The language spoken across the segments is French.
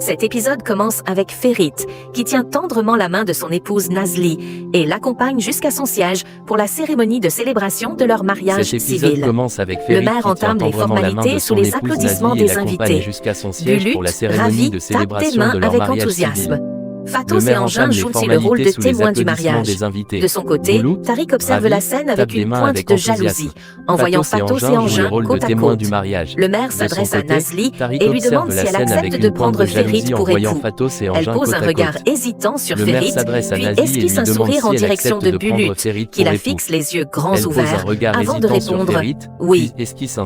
Cet épisode commence avec Ferit, qui tient tendrement la main de son épouse Nazli et l'accompagne jusqu'à son siège pour la cérémonie de célébration de leur mariage civil. Le maire entame les formalités sous les applaudissements des invités. Bulut, ravi, tape des mains avec enthousiasme. Fatos et Engin jouent le rôle de témoins du mariage. De son côté, Tariq observe la scène avec une pointe de jalousie, en voyant Fatos et Engin côte à côte. Le maire s'adresse à Nazli et lui demande si elle accepte de prendre Ferit pour époux. Elle pose un regard hésitant sur Ferit, puis esquisse un sourire en direction de Bulut, qui la fixe les yeux grands ouverts, avant de répondre « Oui ».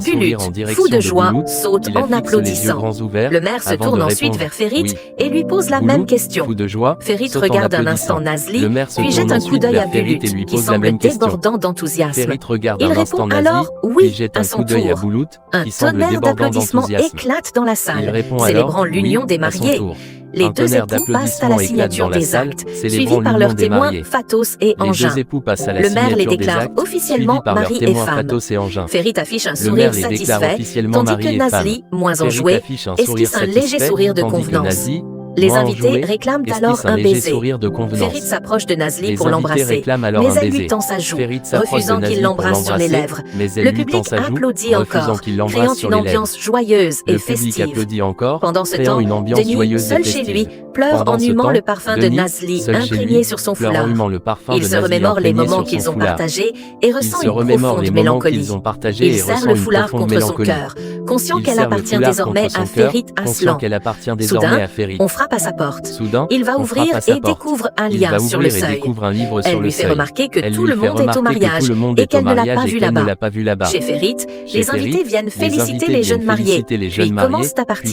Bulut, fou de joie, saute en applaudissant. Le maire se tourne ensuite vers Ferit et lui pose la même question. Ferit regarde un instant Nazli, puis jette un coup d'œil à Bulut, qui semble débordant d'enthousiasme. Il répond alors « oui » à son tour. Un tonnerre d'applaudissements éclate dans la salle, célébrant l'union des mariés. Les deux époux passent à la signature des actes, suivis par leurs témoins Fatos et Engin. Le maire les déclare officiellement mari et femme. Ferit affiche un sourire satisfait, tandis que Nazli, moins enjouée, esquisse un léger sourire de convenance. Les invités réclament alors un baiser. Ferit s'approche de Nazli pour l'embrasser, mais elle lui tend sa joue, refusant qu'il l'embrasse sur les lèvres. Le public applaudit encore, créant une ambiance joyeuse et festive. Pendant ce temps, Denis, seul chez lui, pleure en humant le parfum de Nazli imprégné sur son foulard. Il se remémore les moments qu'ils ont partagés et ressent une profonde mélancolie. Il serre le foulard contre son cœur, conscient qu'elle appartient désormais à Ferit Aslan. Soudain, on frappe à sa porte. Il va ouvrir et découvre un lien sur le seuil. Elle lui fait remarquer que tout le monde est au mariage et qu'elle ne l'a pas vu là-bas. Chez Ferit, les invités viennent féliciter les jeunes mariés, puis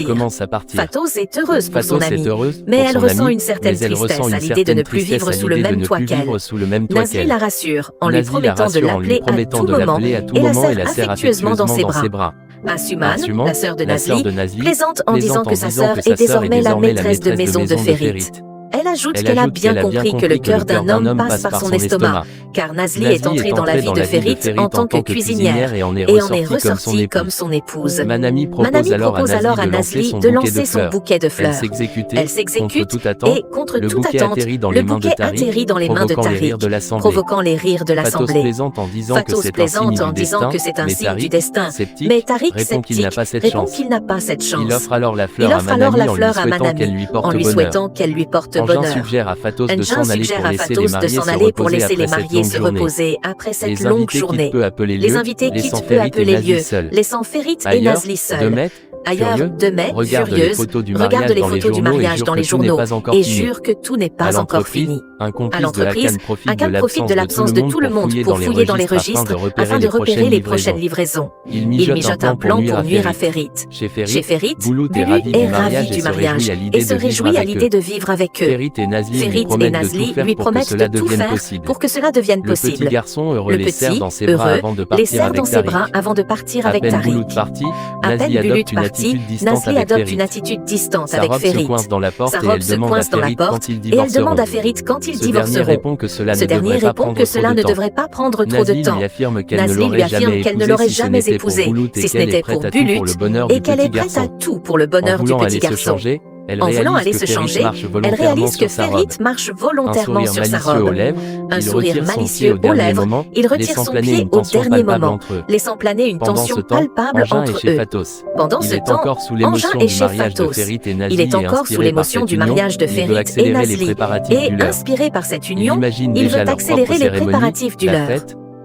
commencent à partir. Fatos est heureuse pour son amie, mais elle ressent une certaine tristesse à l'idée de ne plus vivre sous le même toit qu'elle. Nazli la rassure en lui promettant de l'appeler à tout moment et la serre affectueusement dans ses bras. Asuman, la sœur de Nazli, plaisante en disant que sa sœur est désormais la maîtresse de maison de Ferit. Elle ajoute qu'elle a bien compris que le cœur d'un homme passe par son estomac, car Nazli est entrée dans la vie de Ferit en tant que cuisinière et en est ressortie comme son épouse. Manami propose alors à Nazli de lancer son bouquet de fleurs. Elle s'exécute et, contre toute attente, le bouquet atterrit dans les mains de Tariq, provoquant les rires de l'assemblée. Fatos plaisante en disant que c'est un signe du destin, mais Tariq, sceptique, répond qu'il n'a pas cette chance. Il offre alors la fleur à Manami en lui souhaitant qu'elle lui porte bonheur. Engin suggère à Fatos de s'en aller pour laisser les mariés se reposer après cette longue journée. Les invités quittent peu à peu les lieux, laissant Ferit et Nazli seuls. Ailleurs, Demet, furieuse, regarde les photos du mariage dans les journaux et jure que tout n'est pas encore fini. À l'entreprise, Akan profite de l'absence de tout le monde pour fouiller dans les registres afin de repérer les prochaines livraisons. Il mijote un plan pour nuire à Ferit. Chez Ferit, Bulut est ravi du mariage et se réjouit à l'idée de vivre avec eux. Ferit et Nazli lui promettent de tout faire pour que cela devienne possible. Le petit, heureux, les serre dans ses bras avant de partir avec Tariq. À peine Bulut parti, Nazli adopte une attitude distante avec Ferit. Sa robe se coince dans la porte et elle demande à Ferit quand ils divorceront. Ce dernier répond que cela ne devrait pas prendre trop de temps. Nazli lui affirme qu'elle ne l'aurait jamais épousé, si ce n'était pour Bulut, et qu'elle est prête à tout pour le bonheur du petit garçon. En voulant aller se changer, elle réalise que Ferit marche volontairement sur sa robe. Un sourire malicieux aux lèvres, il retire son pied au dernier moment, laissant planer une tension palpable entre eux. Pendant ce temps, Engin est chez Fatos. Il est encore sous l'émotion du mariage de Ferit et Nazli, et inspiré par cette union, il veut accélérer les préparatifs du leur.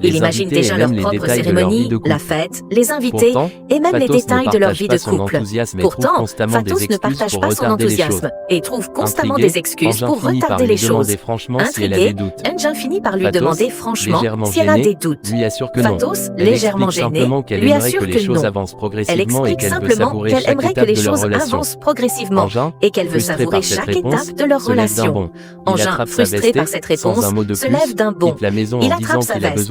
Il imagine déjà leur propre cérémonie, la fête, les invités et même les détails de leur vie de couple. Pourtant, Fatos ne partage pas son enthousiasme et trouve constamment des excuses pour retarder les choses. Intrigué, Engin finit par lui demander franchement si elle a des doutes. Fatos, légèrement gêné, lui assure que non. Elle explique simplement qu'elle aimerait que les choses avancent progressivement et qu'elle veut savourer chaque étape de leur relation. Engin, frustré par cette réponse, se lève d'un bond. Il attrape sa veste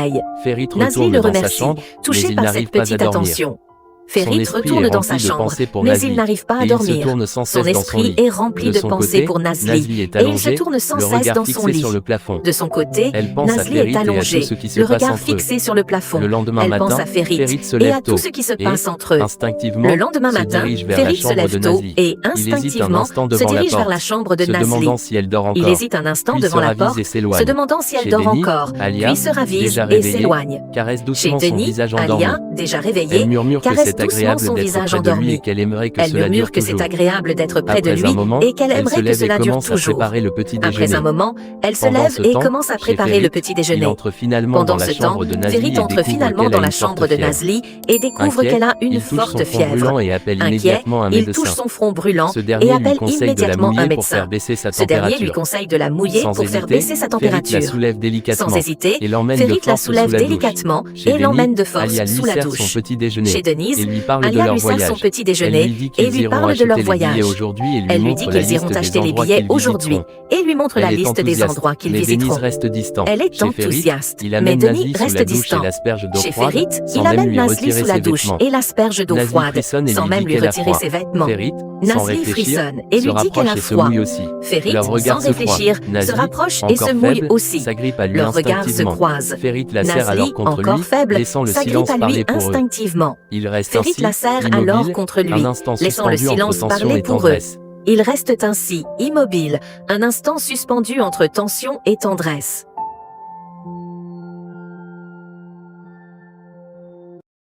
sommeil. Ferit Nasli retourne le dans sa remercie, chambre, touché mais il par n'arrive cette pas à petite dormir. attention. Son Ferit esprit retourne est dans sa rempli de chambre, pensées pour mais Nasli, il n'arrive pas à et il se dormir. tourne sans Son cesse dans son esprit lit. est rempli De de son pensées côté, pour Nasli, Nasli est et il se allongé, tourne sans le cesse regard dans son fixé lit. sur le plafond. De son côté, Elle pense à Nasli Ferit est et à tout allongé, ce qui se le passe regard entre eux. fixé sur le plafond. Le lendemain Elle pense matin, à Ferit Ferit se et lève à tôt, tout ce qui se et, passe entre eux. instinctivement, Le lendemain se matin, dirige vers la Ferit se chambre lève de tôt Nasli. et Il hésite un instinctivement instant se devant la dirige vers la porte, chambre de se Nasli. demandant si elle dort Il encore, hésite un instant puis devant se la ravise porte, et se s'éloigne. demandant si elle Chez dort Denis, encore, Alia, puis se ravise déjà et réveillée, s'éloigne. caresse Chez doucement son Denis, visage endormi. Alia, déjà réveillée, Elle murmure que caresse c'est doucement agréable son d'être visage près de lui endormi. et qu'elle aimerait que Elle cela murmure dure que c'est toujours. agréable d'être près de Après lui un moment, et qu'elle elle aimerait se que lève et cela dure commence à toujours. préparer le petit Après déjeuner. un moment, elle se Pendant lève ce et temps, commence à chez préparer Ferit, le petit il déjeuner. entre finalement Pendant dans la ce temps, chambre de Nasli Ferit et entre découvre finalement qu'elle dans a la une chambre forte de fièvre. Nasli et découvre Inquiet, qu'elle a une il touche forte son front fièvre. brûlant et appelle Inquiet, immédiatement un il médecin. touche son front brûlant Ce et dernier lui appelle conseille de la immédiatement un mouiller pour médecin. faire baisser sa Ce dernier lui température. conseille de la mouiller Sans pour faire hésiter, baisser sa Ferit la température. soulève délicatement Sans hésiter, et l'emmène de Ferit la force soulève sous la douche. délicatement Chez et l'emmène Denis, de force Alia lui sous la sert son douche. petit déjeuner. Chez Denise, et lui parle de Alia leur lui sert son voyage. petit Elle déjeuner lui dit et qu'ils lui iront parle de acheter leur les voyage. billets aujourd'hui et lui Elle lui montre dit la qu'ils iront liste acheter des les endroits billets qu'ils aujourd'hui visiteront. et lui montre la Elle est liste des enthousiaste, endroits qu'ils mais visiteront. Denise reste distant. Elle est Chez Ferit, enthousiaste, il mais amène Denis Nazli sous reste la douche et distant. l'asperge d'eau Chez froide, Ferit, sans il même amène lui Nazli retirer sous la ses douche vêtements. et l'asperge d'eau Nazli froide, frissonne et sans lui même dit lui qu'elle a retirer froid. ses vêtements. Ferit, sans Nazli réfléchir, frissonne et se lui dit qu'elle rapproche a et se froid. mouille aussi. Ferit, Leur sans regard se croise. réfléchir, se Nazli, rapproche et encore se mouille faible, aussi. s'agrippe à lui Leurs regards se instinctivement. croisent. Ferit la serre alors Nazli, contre encore lui, faible, laissant le s'agrippe silence à lui parler pour eux. instinctivement. Ils restent Ferit ainsi, la serre immobiles, alors contre lui, un instant laissant le suspendu entre silence tension parler et pour eux. tendresse. Ils restent ainsi, immobiles, un instant suspendu entre tension et tendresse.